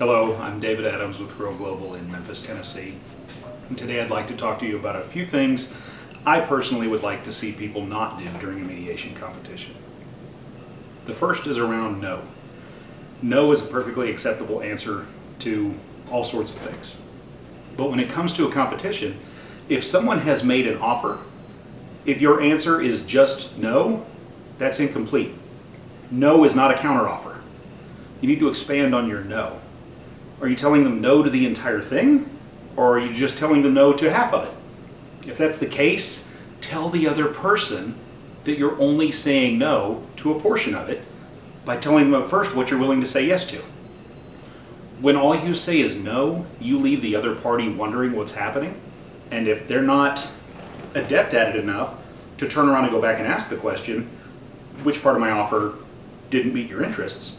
Hello, I'm David Adams with Grow Global in Memphis, Tennessee. And today I'd like to talk to you about a few things I personally would like to see people not do during a mediation competition. The first is around no. No is a perfectly acceptable answer to all sorts of things. But when it comes to a competition, if someone has made an offer, if your answer is just no, that's incomplete. No is not a counteroffer. You need to expand on your no. Are you telling them no to the entire thing? Or are you just telling them no to half of it? If that's the case, tell the other person that you're only saying no to a portion of it by telling them at first what you're willing to say yes to. When all you say is no, you leave the other party wondering what's happening. And if they're not adept at it enough to turn around and go back and ask the question, which part of my offer didn't meet your interests,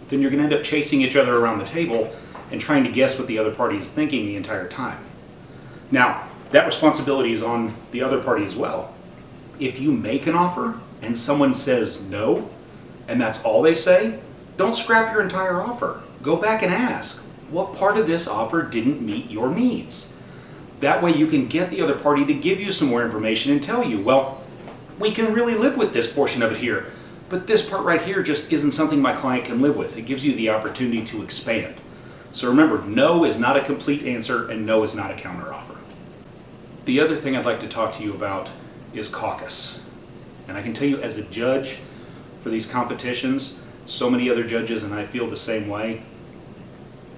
then you're going to end up chasing each other around the table and trying to guess what the other party is thinking the entire time. Now, that responsibility is on the other party as well. If you make an offer and someone says no, and that's all they say, don't scrap your entire offer. Go back and ask, what part of this offer didn't meet your needs? That way you can get the other party to give you some more information and tell you, well, we can really live with this portion of it here, but this part right here just isn't something my client can live with. It gives you the opportunity to expand. So remember, no is not a complete answer and no is not a counteroffer. The other thing I'd like to talk to you about is caucus. And I can tell you as a judge for these competitions, so many other judges and I feel the same way,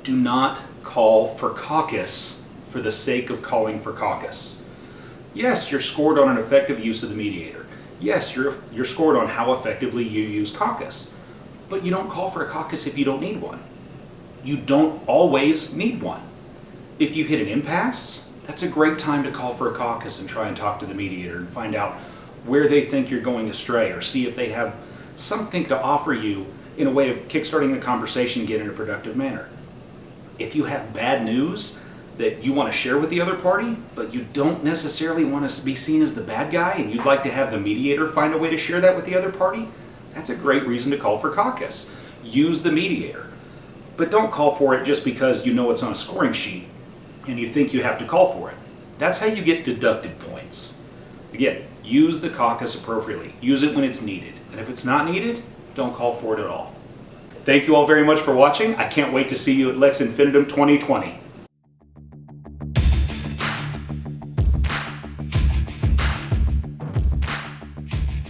do not call for caucus for the sake of calling for caucus. Yes, you're scored on an effective use of the mediator. Yes, you're scored on how effectively you use caucus. But you don't call for a caucus if you don't need one. You don't always need one. If you hit an impasse, that's a great time to call for a caucus and try and talk to the mediator and find out where they think you're going astray, or see if they have something to offer you in a way of kickstarting the conversation again in a productive manner. If you have bad news that you want to share with the other party, but you don't necessarily want to be seen as the bad guy and you'd like to have the mediator find a way to share that with the other party, that's a great reason to call for caucus. Use the mediator. But don't call for it just because you know it's on a scoring sheet and you think you have to call for it. That's how you get deducted points. Again, use the caucus appropriately. Use it when it's needed. And if it's not needed, don't call for it at all. Thank you all very much for watching. I can't wait to see you at Lex Infinitum 2020.